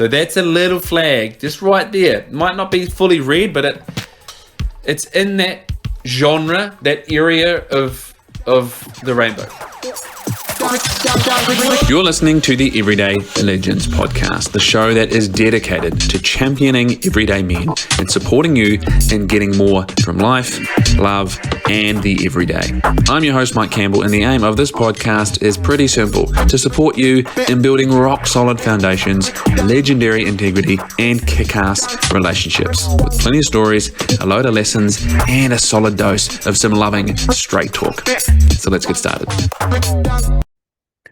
So that's a little flag just right there. It might not be fully read, but it's in that genre, that area of the rainbow. You're listening to the Everyday Legends podcast, the show that is dedicated to championing everyday men and supporting you in getting more from life, love, and the everyday. I'm your host, Mike Campbell, and the aim of this podcast is pretty simple: to support you in building rock-solid foundations, legendary integrity, and kick-ass relationships with plenty of stories, a load of lessons, and a solid dose of some loving straight talk. So let's get started.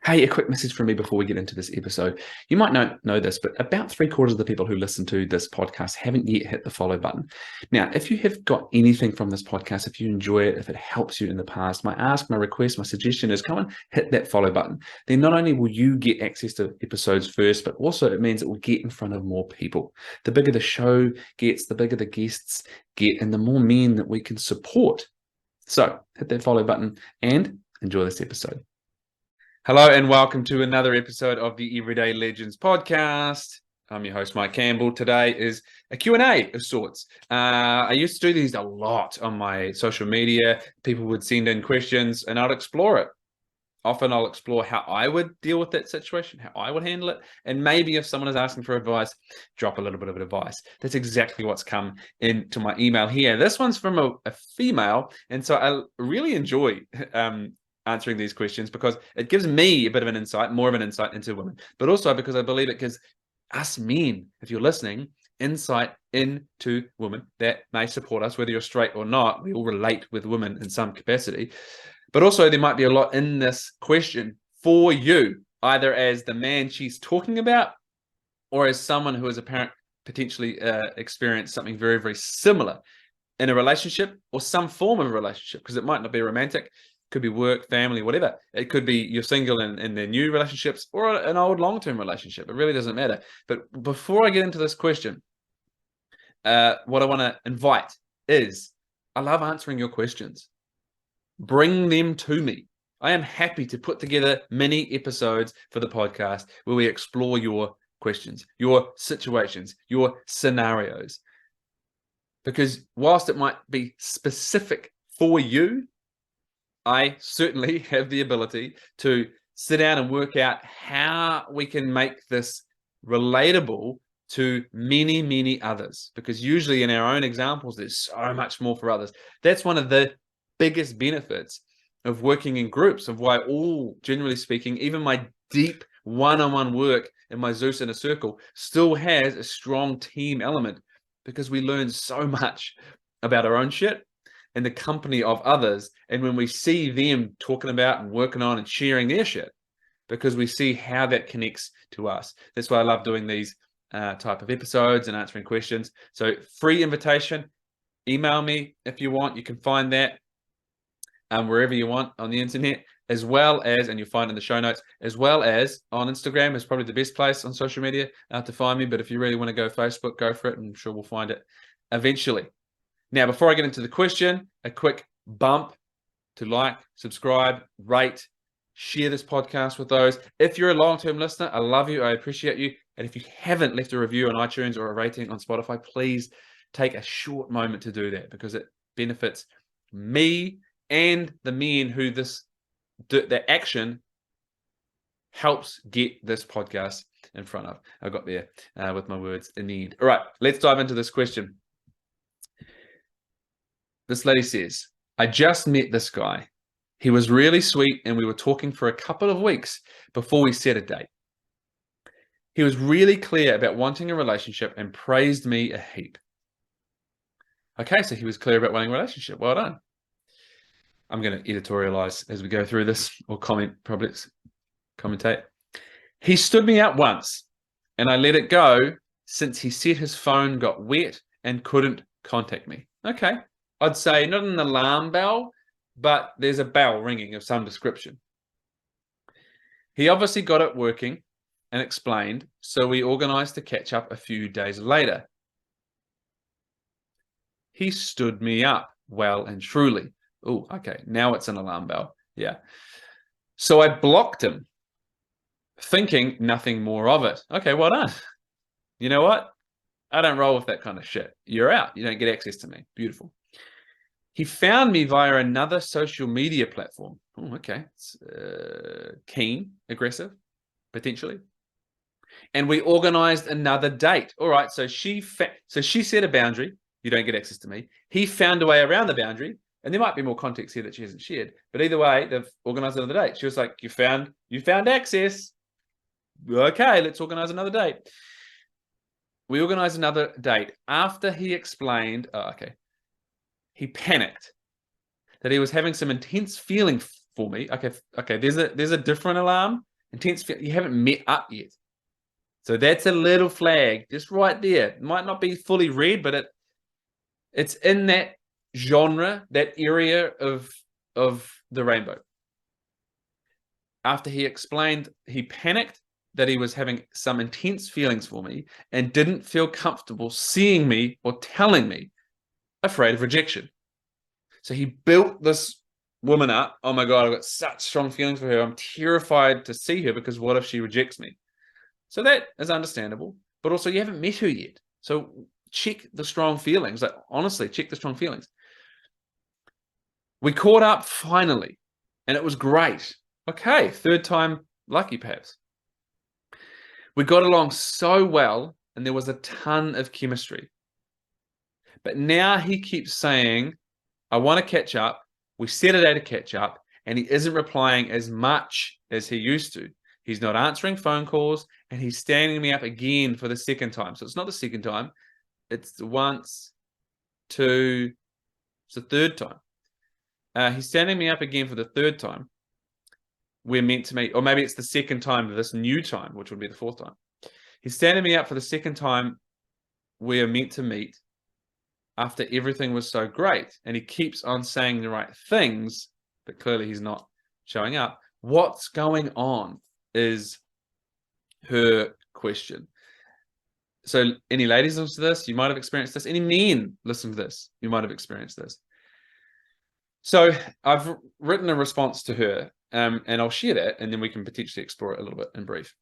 Hey, a quick message from me before we get into this episode. You might not know this, but about 3/4 of the people who listen to this podcast haven't yet hit the follow button. Now, if you have got anything from this podcast, if you enjoy it, if it helps you in the past, my ask, my request, my suggestion is come and hit that follow button. Then not only will you get access to episodes first, but also it means it will get in front of more people. The bigger the show gets, the bigger the guests get, and the more men that we can support. So hit that follow button and enjoy this episode. Hello and welcome to another episode of the Everyday Legends podcast. I'm your host, Mike Campbell. Today is a Q&A of sorts. I used to do these a lot on my social media. People would send in questions and I'd explore it. Often I'll explore how I would deal with that situation, how I would handle it. And maybe if someone is asking for advice, drop a little bit of advice. That's exactly what's come into my email here. This one's from a female. And so I really enjoy answering these questions because it gives me a bit of an insight, more of an insight into women, but also because I believe it gives us men, if you're listening, insight into women that may support us, whether you're straight or not. We all relate with women in some capacity, but also there might be a lot in this question for you, either as the man she's talking about or as someone who has potentially experienced something very, very similar in a relationship or some form of a relationship, because it might not be romantic. Could be work, family, whatever. It could be you're single in their new relationships or an old long-term relationship. It really doesn't matter. But before I get into this question, what I want to invite is I love answering your questions. Bring them to me. I am happy to put together mini episodes for the podcast where we explore your questions, your situations, your scenarios. Because whilst it might be specific for you, I certainly have the ability to sit down and work out how we can make this relatable to many, many others. Because usually in our own examples, there's so much more for others. That's one of the biggest benefits of working in groups, of why all, generally speaking, even my deep one-on-one work in my Zeus Inner Circle still has a strong team element, because we learn so much about our own shit in the company of others, and when we see them talking about and working on and sharing their shit, because we see how that connects to us. That's why I love doing these type of episodes and answering questions. So free invitation, email me if you want. You can find that wherever you want on the internet, as well as, and you'll find in the show notes, as well as on Instagram is probably the best place on social media to find me. But if you really want to go Facebook, go for it. I'm sure we'll find it eventually. Now, before I get into the question, a quick bump to like, subscribe, rate, share this podcast with those. If you're a long-term listener, I love you. I appreciate you. And if you haven't left a review on iTunes or a rating on Spotify, please take a short moment to do that, because it benefits me and the men who the action helps get this podcast in front of. I got there with my words in the end. All right, let's dive into this question. This lady says, I just met this guy. He was really sweet and we were talking for a couple of weeks before we set a date. He was really clear about wanting a relationship and praised me a heap. Okay, so he was clear about wanting a relationship. Well done. I'm going to editorialize as we go through this, or commentate. He stood me out once and I let it go since he said his phone got wet and couldn't contact me. Okay. I'd say not an alarm bell, but there's a bell ringing of some description. He obviously got it working and explained, so we organized to catch up a few days later. He stood me up well and truly. Oh, okay, now it's an alarm bell. Yeah. So I blocked him, thinking nothing more of it. Okay, well done. You know what? I don't roll with that kind of shit. You're out. You don't get access to me. Beautiful. He found me via another social media platform. Oh, okay. It's, keen, aggressive, potentially. And we organized another date. All right. So she set a boundary. You don't get access to me. He found a way around the boundary. And there might be more context here that she hasn't shared. But either way, they've organized another date. She was like, you found access. Okay, let's organize another date. We organized another date. After he explained, he panicked that he was having some intense feeling for me. Okay, there's a different alarm. Intense feeling. You haven't met up yet. So that's a little flag, just right there. It might not be fully read, but it's in that genre, that area of the rainbow. After he explained, he panicked that he was having some intense feelings for me and didn't feel comfortable seeing me or telling me, afraid of rejection. So he built this woman up. Oh my God, I've got such strong feelings for her. I'm terrified to see her because what if she rejects me? So that is understandable, but also you haven't met her yet. So check the strong feelings. Like, honestly, check the strong feelings. We caught up finally, and it was great. Okay, third time lucky, perhaps. We got along so well, and there was a ton of chemistry. But now he keeps saying, I want to catch up. We set a day to catch up, and he isn't replying as much as he used to. He's not answering phone calls, and he's standing me up again for the second time. So it's not the second time. It's once, two, it's the third time. He's standing me up again for the third time. We're meant to meet, or maybe it's the second time, this new time, which would be the fourth time. He's standing me up for the second time. We are meant to meet after everything was so great. And he keeps on saying the right things, but clearly he's not showing up. What's going on is her question. So any ladies listen to this, you might have experienced this. Any men listen to this, you might have experienced this. So I've written a response to her, and I'll share that, and then we can potentially explore it a little bit in brief.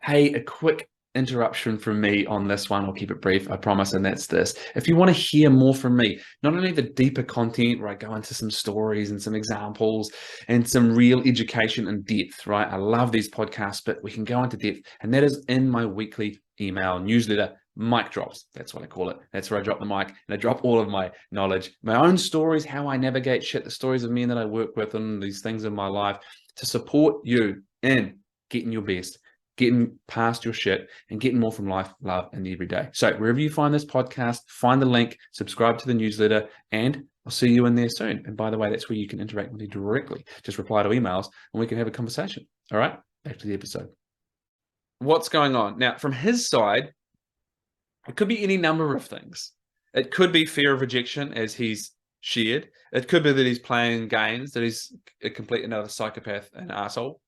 Hey, a quick interruption from me on this one. I'll keep it brief, I promise, and that's this. If you want to hear more from me, not only the deeper content where I go into some stories and some examples and some real education in depth, right? I love these podcasts, but we can go into depth, and that is in my weekly email newsletter, Mic Drops. That's what I call it. That's where I drop the mic, and I drop all of my knowledge, my own stories, how I navigate shit, the stories of men that I work with, and these things in my life to support you in getting your best, getting past your shit, and getting more from life, love, and every day. So wherever you find this podcast, find the link, subscribe to the newsletter, and I'll see you in there soon. And by the way, that's where you can interact with me directly. Just reply to emails and we can have a conversation. All right, back to the episode. What's going on? Now, from his side, it could be any number of things. It could be fear of rejection, as he's shared. It could be that he's playing games, that he's a complete another psychopath and asshole.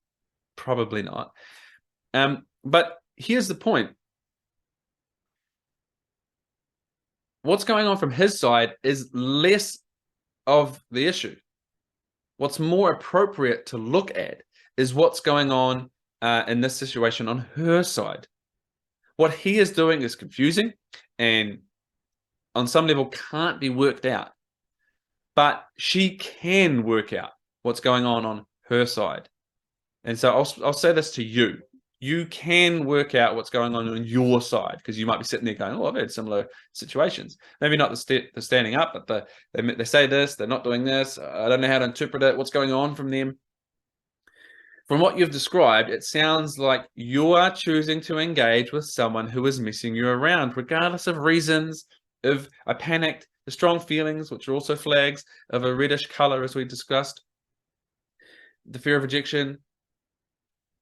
Probably not. But here's the point. What's going on from his side is less of the issue. What's more appropriate to look at is what's going on in this situation on her side. What he is doing is confusing and on some level can't be worked out. But she can work out what's going on her side. And so I'll say this to you. You can work out what's going on your side, because you might be sitting there going, oh, I've had similar situations. Maybe not the standing up, but they say this, they're not doing this. I don't know how to interpret it. What's going on from them? From what you've described, it sounds like you are choosing to engage with someone who is messing you around, regardless of reasons, of I panicked, the strong feelings, which are also flags, of a reddish color, as we discussed, the fear of rejection.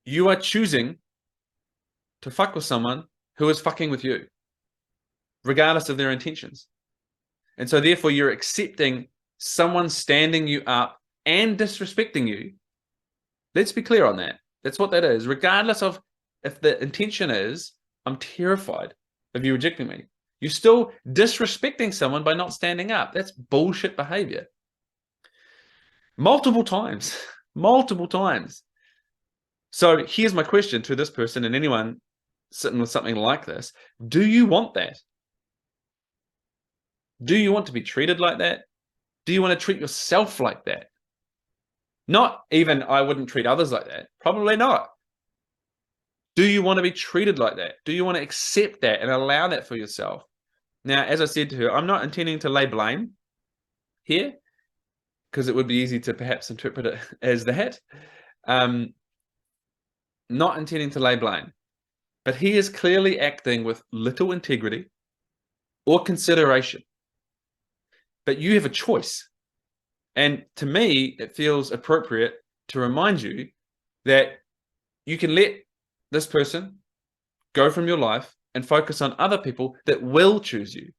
You are choosing to fuck with someone who is fucking with you, regardless of their intentions. And so therefore you're accepting someone standing you up and disrespecting you. Let's be clear on that. That's what that is. Regardless of if the intention is, I'm terrified of you rejecting me. You're still disrespecting someone by not standing up. That's bullshit behavior. Multiple times. Multiple times. So here's my question to this person and anyone sitting with something like this, do you want that? Do you want to be treated like that? Do you want to treat yourself like that? Not even, I wouldn't treat others like that. Probably not. Do you want to be treated like that? Do you want to accept that and allow that for yourself? Now, as I said to her, I'm not intending to lay blame here, because it would be easy to perhaps interpret it as that. Not intending to lay blame. But he is clearly acting with little integrity or consideration. But you have a choice. And to me, it feels appropriate to remind you that you can let this person go from your life and focus on other people that will choose you,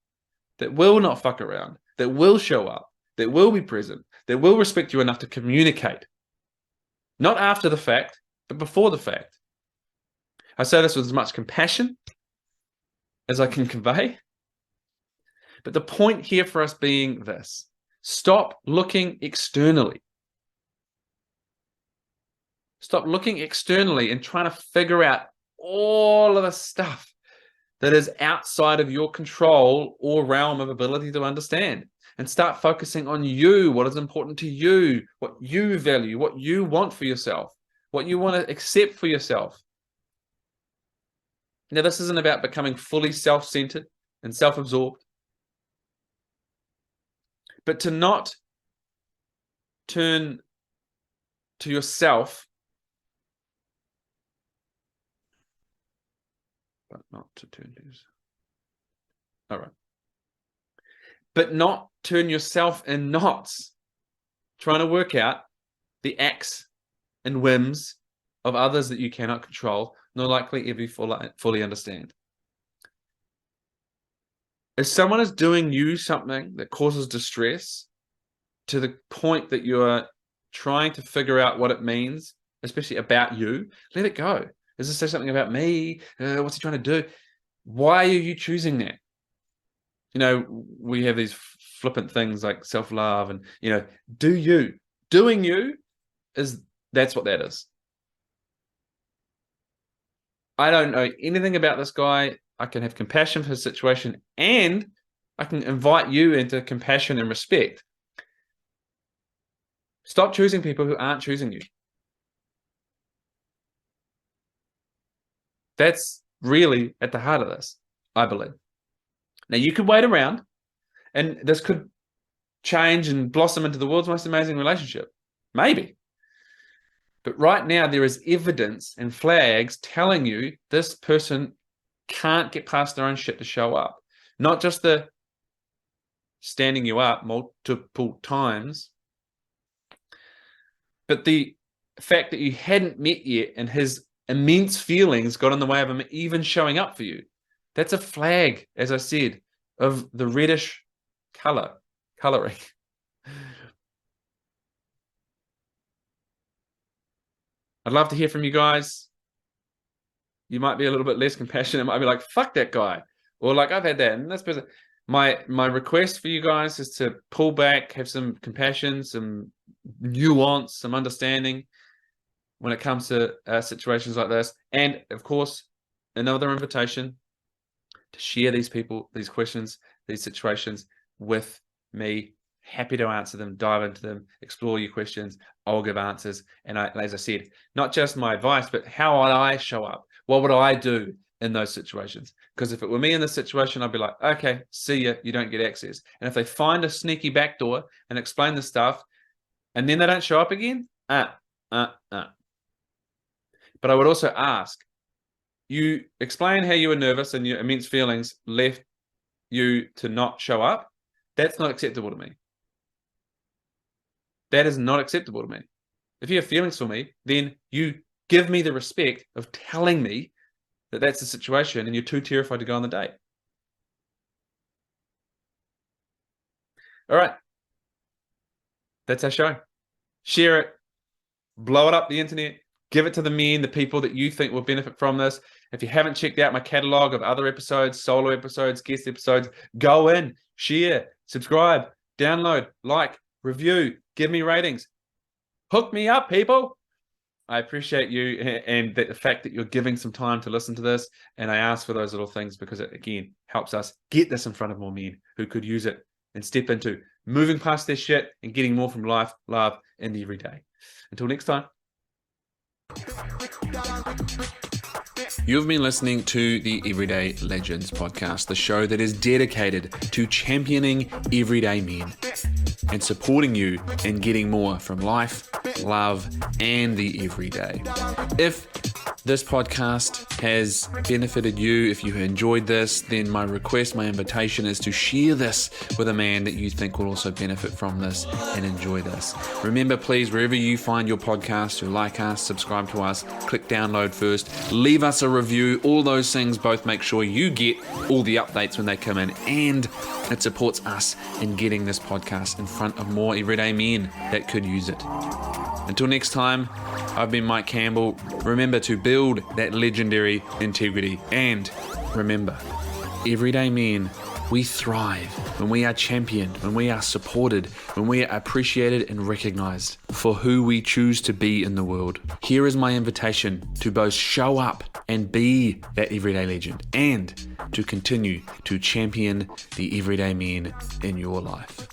that will not fuck around, that will show up, that will be present, that will respect you enough to communicate. Not after the fact, but before the fact. I say this with as much compassion as I can convey. But the point here for us being this: stop looking externally. Stop looking externally and trying to figure out all of the stuff that is outside of your control or realm of ability to understand. And start focusing on you, what is important to you, what you value, what you want for yourself, what you want to accept for yourself. Now, this isn't about becoming fully self-centered and self-absorbed, but to not turn to yourself, but not to turn to yourself. All right. But not turn yourself in knots, trying to work out the acts and whims of others that you cannot control, nor likely ever fully understand. If someone is doing you something that causes distress to the point that you are trying to figure out what it means, especially about you, let it go. Does this say something about me? What's he trying to do? Why are you choosing that? You know, we have these flippant things like self-love and, you know, do you. Doing you that's what that is. I don't know anything about this guy. I can have compassion for his situation, and I can invite you into compassion and respect. Stop choosing people who aren't choosing you. That's really at the heart of this, I believe. Now, you could wait around, and this could change and blossom into the world's most amazing relationship. Maybe. But right now, there is evidence and flags telling you this person can't get past their own shit to show up. Not just the standing you up multiple times, but the fact that you hadn't met yet and his immense feelings got in the way of him even showing up for you. That's a flag, as I said, of the reddish coloring. I'd love to hear from you guys. You might be a little bit less compassionate. It might be like, fuck that guy. Or like, I've had that. And this person. My request for you guys is to pull back, have some compassion, some nuance, some understanding when it comes to situations like this. And of course, another invitation to share these people, these questions, these situations with me. Happy to answer them, dive into them, explore your questions. I'll give answers. And as I said, not just my advice, but how would I show up? What would I do in those situations? Because if it were me in this situation, I'd be like, okay, see ya, you don't get access. And if they find a sneaky backdoor and explain the stuff, and then they don't show up again, But I would also ask, you explain how you were nervous and your immense feelings left you to not show up. That's not acceptable to me. That is not acceptable to me. If you have feelings for me, then you give me the respect of telling me that that's the situation and you're too terrified to go on the date. All right. That's our show. Share it. Blow it up the internet. Give it to the men, the people that you think will benefit from this. If you haven't checked out my catalog of other episodes, solo episodes, guest episodes, go in, share, subscribe, download, like, review, give me ratings. Hook me up, people. I appreciate you and the fact that you're giving some time to listen to this. And I ask for those little things because it, again, helps us get this in front of more men who could use it and step into moving past their shit and getting more from life, love, and the everyday. Until next time. You've been listening to the Everyday Legends podcast, the show that is dedicated to championing everyday men and supporting you in getting more from life, love, and the everyday. If this podcast has benefited you, if you enjoyed this, then my request, my invitation is to share this with a man that you think will also benefit from this and enjoy this. Remember, please, wherever you find your podcast, to like us, subscribe to us, click download first, leave us a review. All those things both make sure you get all the updates when they come in, and it supports us in getting this podcast in front of more everyday men that could use it. Until next time, I've been Mike Campbell. Remember to build that legendary integrity. And remember, everyday men, we thrive when we are championed, when we are supported, when we are appreciated and recognized for who we choose to be in the world. Here is my invitation to both show up and be that everyday legend, and to continue to champion the everyday men in your life.